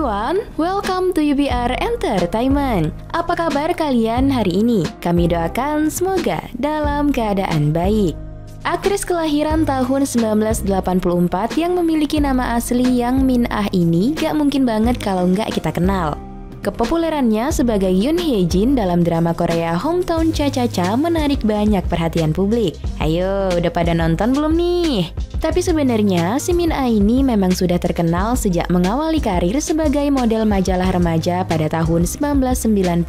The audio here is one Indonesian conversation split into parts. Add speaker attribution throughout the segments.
Speaker 1: everyone, welcome to UBR Entertainment. Apa kabar kalian hari ini? Kami doakan semoga dalam keadaan baik. Aktris kelahiran tahun 1984 yang memiliki nama asli Yang Min Ah ini gak mungkin banget kalau nggak kita kenal. Kepopulerannya sebagai Yoon Hye Jin dalam drama Korea Hometown Cha-Cha-Cha menarik banyak perhatian publik. Ayo, udah pada nonton belum nih? Tapi sebenarnya si Min Ah ini memang sudah terkenal sejak mengawali karir sebagai model majalah remaja pada tahun 1998.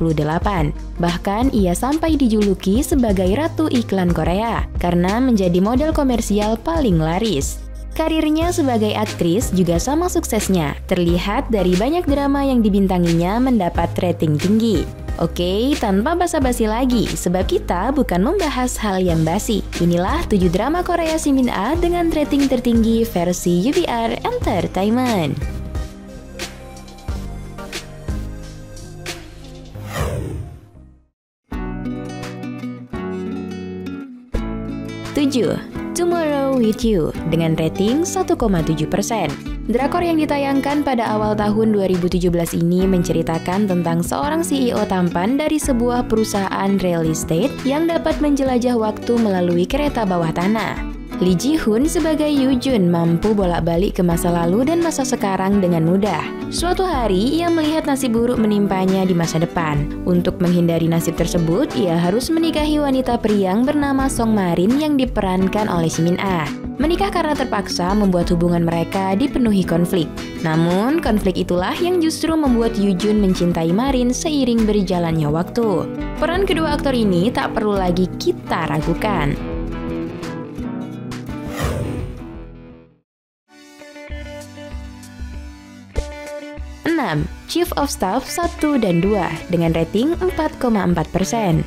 Speaker 1: Bahkan ia sampai dijuluki sebagai Ratu Iklan Korea karena menjadi model komersial paling laris. Karirnya sebagai aktris juga sama suksesnya, terlihat dari banyak drama yang dibintanginya mendapat rating tinggi. Oke, tanpa basa-basi lagi, sebab kita bukan membahas hal yang basi. Inilah 7 drama Korea si Min Ah dengan rating tertinggi versi UBR Entertainment. Tomorrow with You dengan rating 1,7%. Drakor yang ditayangkan pada awal tahun 2017 ini menceritakan tentang seorang CEO tampan dari sebuah perusahaan real estate yang dapat menjelajah waktu melalui kereta bawah tanah. Lee Ji Hoon sebagai Yoo Jun mampu bolak-balik ke masa lalu dan masa sekarang dengan mudah. Suatu hari, ia melihat nasib buruk menimpanya di masa depan. Untuk menghindari nasib tersebut, ia harus menikahi wanita periang bernama Song Marin yang diperankan oleh si Min Ah. Menikah karena terpaksa membuat hubungan mereka dipenuhi konflik. Namun, konflik itulah yang justru membuat Yoo Jun mencintai Marin seiring berjalannya waktu. Peran kedua aktor ini tak perlu lagi kita ragukan. 6. Chief of Staff 1 dan 2 dengan rating 4,4%.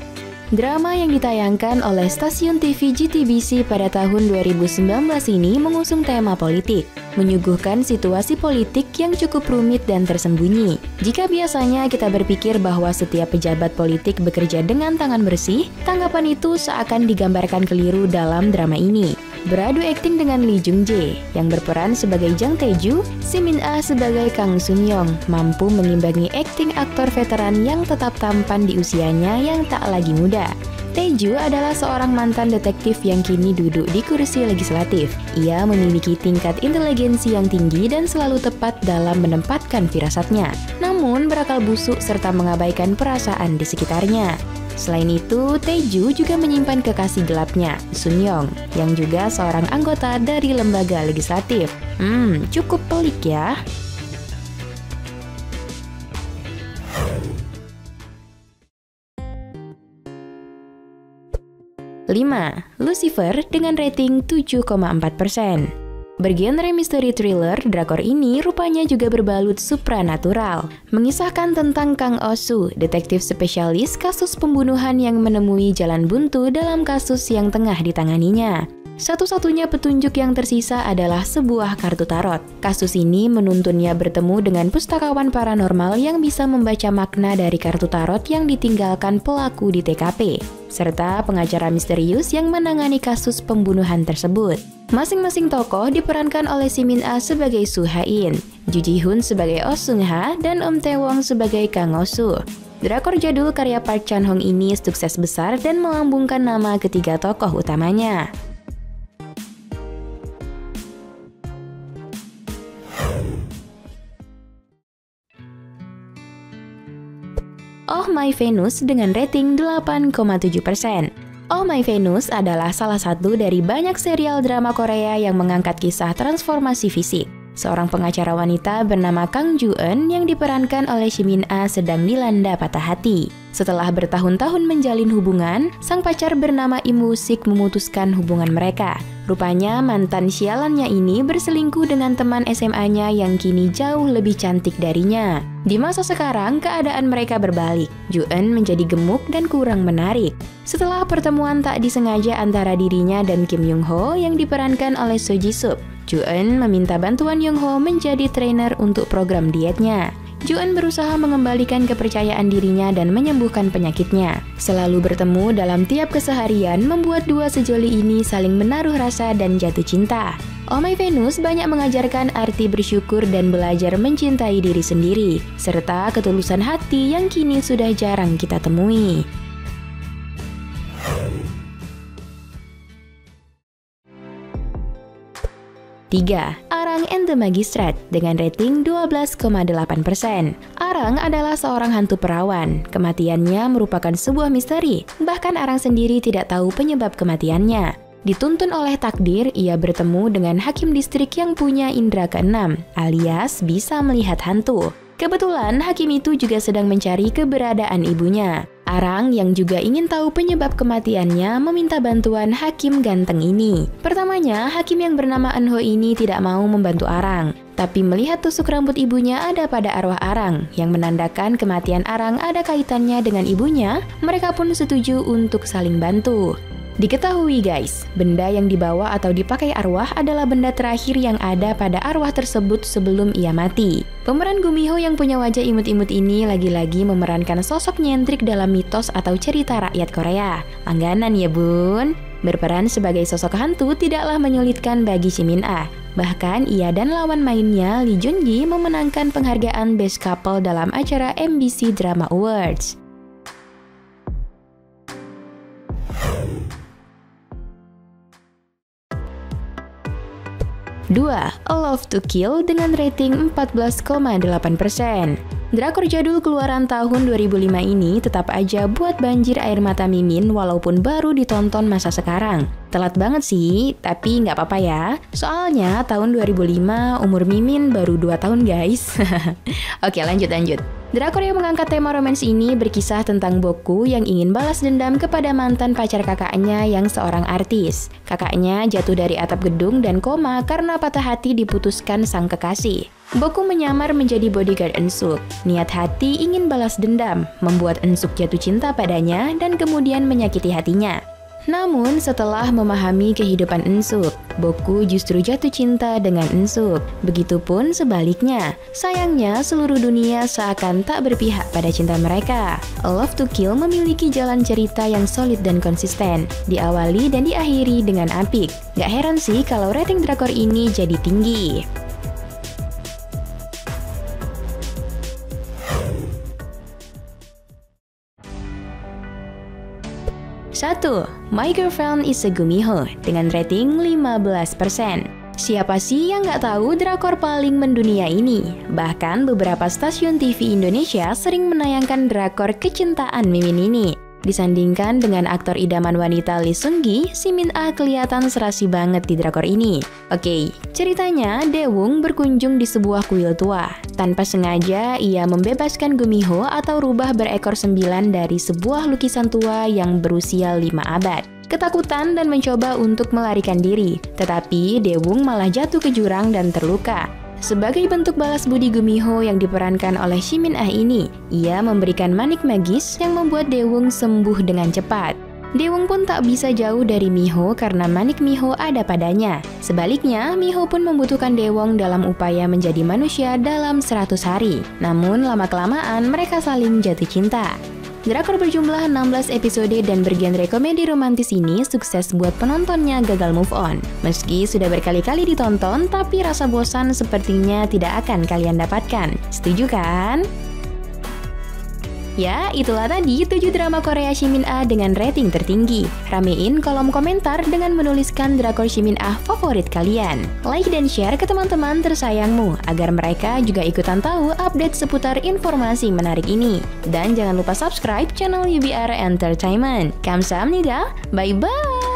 Speaker 1: Drama yang ditayangkan oleh stasiun TV JTBC pada tahun 2019 ini mengusung tema politik, menyuguhkan situasi politik yang cukup rumit dan tersembunyi. Jika biasanya kita berpikir bahwa setiap pejabat politik bekerja dengan tangan bersih, tanggapan itu seakan digambarkan keliru dalam drama ini. Beradu akting dengan Lee Jung Jae yang berperan sebagai Jang Tae-ju, si Min Ah sebagai Kang Sun Young mampu mengimbangi akting aktor veteran yang tetap tampan di usianya yang tak lagi muda. Tae-ju adalah seorang mantan detektif yang kini duduk di kursi legislatif. Ia memiliki tingkat inteligensi yang tinggi dan selalu tepat dalam menempatkan firasatnya, namun berakal busuk serta mengabaikan perasaan di sekitarnya. Selain itu, Tae-ju juga menyimpan kekasih gelapnya, Sun Young, yang juga seorang anggota dari lembaga legislatif. Cukup pelik ya. 5. Lucifer dengan rating 7,4%. Bergenre misteri thriller, drakor ini rupanya juga berbalut supranatural. Mengisahkan tentang Kang Oh-soo, detektif spesialis kasus pembunuhan yang menemui jalan buntu dalam kasus yang tengah ditanganinya. Satu-satunya petunjuk yang tersisa adalah sebuah kartu tarot. Kasus ini menuntunnya bertemu dengan pustakawan paranormal yang bisa membaca makna dari kartu tarot yang ditinggalkan pelaku di TKP, serta pengacara misterius yang menangani kasus pembunuhan tersebut. Masing-masing tokoh diperankan oleh si Min Ah sebagai Soo Ha-in, Joo Ji Hoon sebagai Oh Seung Ha, dan Om Tae Wong sebagai Kang Oh-soo. Drakor jadul karya Park Chan Hong ini sukses besar dan melambungkan nama ketiga tokoh utamanya. Oh My Venus dengan rating 8,7%. Oh My Venus adalah salah satu dari banyak serial drama Korea yang mengangkat kisah transformasi fisik. Seorang pengacara wanita bernama Kang Ju-eun yang diperankan oleh si Min Ah sedang dilanda patah hati. Setelah bertahun-tahun menjalin hubungan, sang pacar bernama Im Woo-sik memutuskan hubungan mereka. Rupanya mantan sialannya ini berselingkuh dengan teman SMA-nya yang kini jauh lebih cantik darinya. Di masa sekarang, keadaan mereka berbalik. Ju-eun menjadi gemuk dan kurang menarik. Setelah pertemuan tak disengaja antara dirinya dan Kim Young-ho yang diperankan oleh Seo Ji-sup, Ju-eun meminta bantuan Young-ho menjadi trainer untuk program dietnya. Ju-eun berusaha mengembalikan kepercayaan dirinya dan menyembuhkan penyakitnya. Selalu bertemu dalam tiap keseharian membuat dua sejoli ini saling menaruh rasa dan jatuh cinta. Oh My Venus banyak mengajarkan arti bersyukur dan belajar mencintai diri sendiri, serta ketulusan hati yang kini sudah jarang kita temui. 3. Arang and the Magistrate dengan rating 12,8%. Arang adalah seorang hantu perawan. Kematiannya merupakan sebuah misteri. Bahkan Arang sendiri tidak tahu penyebab kematiannya. Dituntun oleh takdir, ia bertemu dengan hakim distrik yang punya indera keenam, alias bisa melihat hantu. Kebetulan hakim itu juga sedang mencari keberadaan ibunya. Arang yang juga ingin tahu penyebab kematiannya meminta bantuan hakim ganteng ini. Pertamanya, hakim yang bernama Eunho ini tidak mau membantu Arang. Tapi melihat tusuk rambut ibunya ada pada arwah Arang, yang menandakan kematian Arang ada kaitannya dengan ibunya, mereka pun setuju untuk saling bantu. Diketahui guys, benda yang dibawa atau dipakai arwah adalah benda terakhir yang ada pada arwah tersebut sebelum ia mati. Pemeran Gumiho yang punya wajah imut-imut ini lagi-lagi memerankan sosok nyentrik dalam mitos atau cerita rakyat Korea. Langganan ya bun? Berperan sebagai sosok hantu tidaklah menyulitkan bagi Jimin Ah. Bahkan ia dan lawan mainnya Lee Jun Gi memenangkan penghargaan Best Couple dalam acara MBC Drama Awards. 2. A Love to Kill dengan rating 14,8%. Drakor jadul keluaran tahun 2005 ini tetap aja buat banjir air mata Mimin walaupun baru ditonton masa sekarang. Telat banget sih, tapi nggak apa-apa ya. Soalnya tahun 2005 umur Mimin baru 2 tahun guys. Oke lanjut. Drakor yang mengangkat tema romance ini berkisah tentang Boku yang ingin balas dendam kepada mantan pacar kakaknya yang seorang artis. Kakaknya jatuh dari atap gedung dan koma karena patah hati diputuskan sang kekasih. Boku menyamar menjadi bodyguard Eun-suk. Niat hati ingin balas dendam, membuat Eun-suk jatuh cinta padanya dan kemudian menyakiti hatinya. Namun setelah memahami kehidupan Eun-suk, Boku justru jatuh cinta dengan Eun-suk. Begitupun sebaliknya. Sayangnya seluruh dunia seakan tak berpihak pada cinta mereka. A Love to Kill memiliki jalan cerita yang solid dan konsisten, diawali dan diakhiri dengan apik. Gak heran sih kalau rating drakor ini jadi tinggi. 1. My Girlfriend is a Gumiho dengan rating 15%. Siapa sih yang nggak tahu drakor paling mendunia ini? Bahkan beberapa stasiun TV Indonesia sering menayangkan drakor kecintaan Mimin ini. Disandingkan dengan aktor idaman wanita Lee Seung-gi, Jimin Ah kelihatan serasi banget di drakor ini. Oke, ceritanya Daewoo berkunjung di sebuah kuil tua. Tanpa sengaja, ia membebaskan Gumiho atau rubah berekor 9 dari sebuah lukisan tua yang berusia 5 abad. Ketakutan dan mencoba untuk melarikan diri, tetapi Daewoo malah jatuh ke jurang dan terluka. Sebagai bentuk balas budi Gumiho yang diperankan oleh Jimin Ah ini, ia memberikan manik magis yang membuat Daewoo sembuh dengan cepat. Daewoo pun tak bisa jauh dari Miho karena manik Miho ada padanya. Sebaliknya, Miho pun membutuhkan Daewoo dalam upaya menjadi manusia dalam 100 hari. Namun lama-kelamaan mereka saling jatuh cinta. Drakor berjumlah 16 episode dan bergenre komedi romantis ini sukses buat penontonnya gagal move on. Meski sudah berkali-kali ditonton, tapi rasa bosan sepertinya tidak akan kalian dapatkan. Setuju kan? Ya, itulah tadi 7 drama Korea Jimin Ah dengan rating tertinggi. Ramein kolom komentar dengan menuliskan drakor Jimin Ah favorit kalian. Like dan share ke teman-teman tersayangmu, agar mereka juga ikutan tahu update seputar informasi menarik ini. Dan jangan lupa subscribe channel UBR Entertainment. Kamsahamnida, bye-bye!